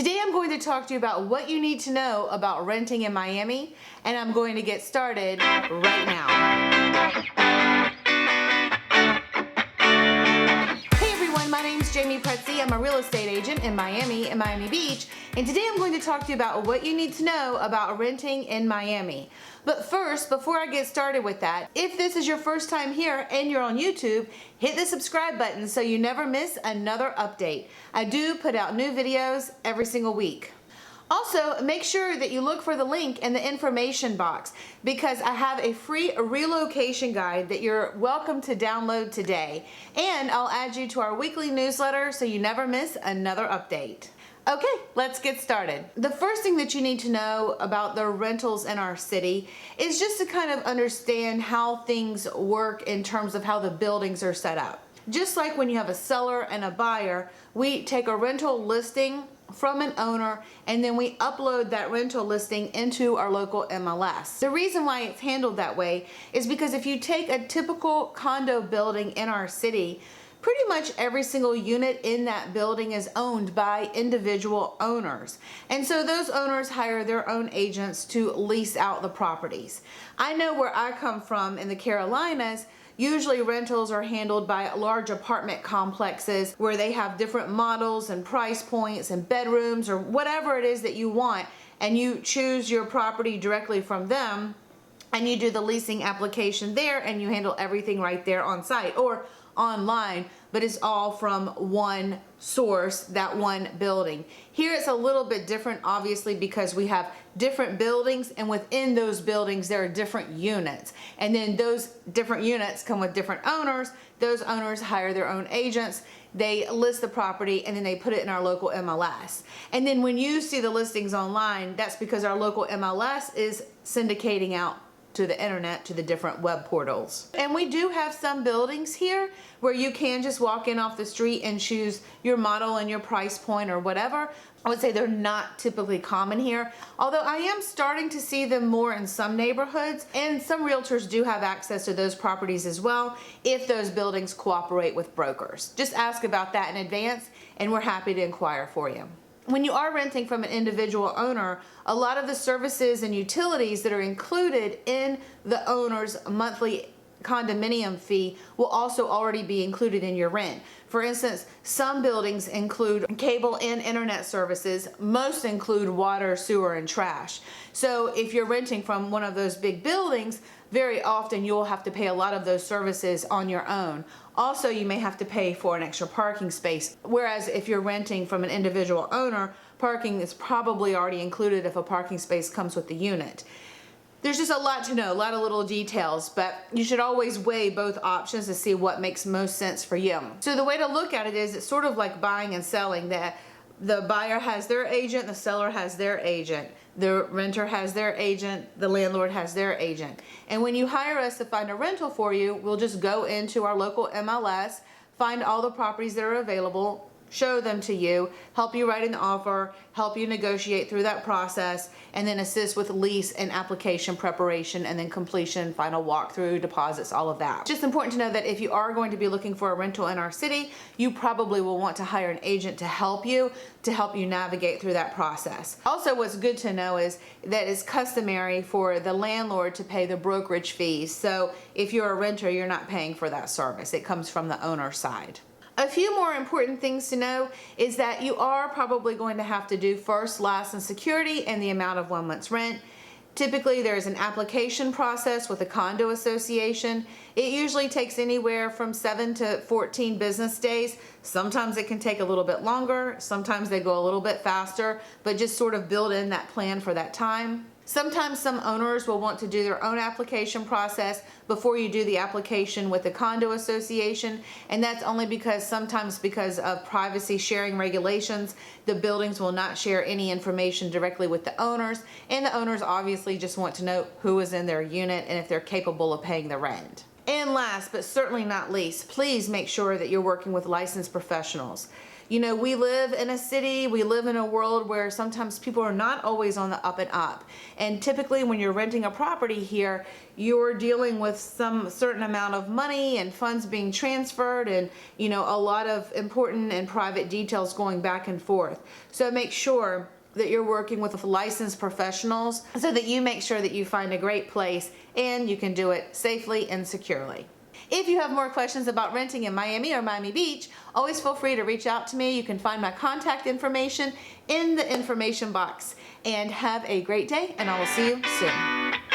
Today I'm going to talk to you about what you need to know about renting in Miami, and I'm going to get started right now. Hey everyone, my name is Jamey Prezzi. I'm a real estate agent in Miami and Miami Beach, and today I'm going to talk to you about what you need to know about renting in Miami. But first, before I get started with that, if this is your first time here and you're on YouTube, hit the subscribe button so you never miss another update. I do put out new videos every single week. Also, make sure that you look for the link in the information box because I have a free relocation guide that you're welcome to download today. And I'll add you to our weekly newsletter so you never miss another update. Okay, let's get started. The first thing that you need to know about the rentals in our city is just to kind of understand how things work in terms of how the buildings are set up. Just like when you have a seller and a buyer, we take a rental listing from an owner and then we upload that rental listing into our local MLS. The reason why it's handled that way is because if you take a typical condo building in our city, pretty much every single unit in that building is owned by individual owners. And so those owners hire their own agents to lease out the properties. I know where I come from in the Carolinas, usually rentals are handled by large apartment complexes where they have different models and price points and bedrooms or whatever it is that you want, and you choose your property directly from them and you do the leasing application there and you handle everything right there on site or online, but it's all from one source, that one building. Here it's a little bit different, obviously, because we have different buildings, and within those buildings there are different units, and then those different units come with different owners. Those owners hire their own agents, they list the property, and then they put it in our local MLS. And then when you see the listings online, that's because our local MLS is syndicating out to the internet, to the different web portals. And we do have some buildings here where you can just walk in off the street and choose your model and your price point or whatever. I would say they're not typically common here, although I am starting to see them more in some neighborhoods, and some realtors do have access to those properties as well if those buildings cooperate with brokers. Just ask about that in advance and we're happy to inquire for you. When you are renting from an individual owner, a lot of the services and utilities that are included in the owner's monthly condominium fee will also already be included in your rent. For instance, some buildings include cable and internet services. Most include water, sewer, and trash. So if you're renting from one of those big buildings, very often you'll have to pay a lot of those services on your own. Also, you may have to pay for an extra parking space, whereas if you're renting from an individual owner, parking is probably already included if a parking space comes with the unit. There's just a lot to know, a lot of little details, but you should always weigh both options to see what makes most sense for you. So the way to look at it is it's sort of like buying and selling. That the buyer has their agent, the seller has their agent, the renter has their agent, the landlord has their agent. And when you hire us to find a rental for you, we'll just go into our local MLS, find all the properties that are available, show them to you, help you write an offer, help you negotiate through that process, and then assist with lease and application preparation and then completion, final walkthrough, deposits, all of that. Just important to know that if you are going to be looking for a rental in our city, you probably will want to hire an agent to help you navigate through that process. Also, what's good to know is that it's customary for the landlord to pay the brokerage fees. So if you're a renter, you're not paying for that service. It comes from the owner's side. A few more important things to know is that you are probably going to have to do first, last, and security and the amount of 1 month's rent. Typically, there's an application process with a condo association. It usually takes anywhere from 7 to 14 business days. Sometimes it can take a little bit longer. Sometimes they go a little bit faster, but just sort of build in that plan for that time. Sometimes some owners will want to do their own application process before you do the application with the condo association, and that's only because sometimes because of privacy sharing regulations, the buildings will not share any information directly with the owners, and the owners obviously just want to know who is in their unit and if they're capable of paying the rent. And last but certainly not least, please make sure that you're working with licensed professionals. You know, we live in a city, we live in a world where sometimes people are not always on the up and up. And typically when you're renting a property here, you're dealing with some certain amount of money and funds being transferred, and you know, a lot of important and private details going back and forth. So make sure that you're working with licensed professionals so that you make sure that you find a great place and you can do it safely and securely. If you have more questions about renting in Miami or Miami Beach, always feel free to reach out to me. You can find my contact information in the information box. And have a great day, and I will see you soon.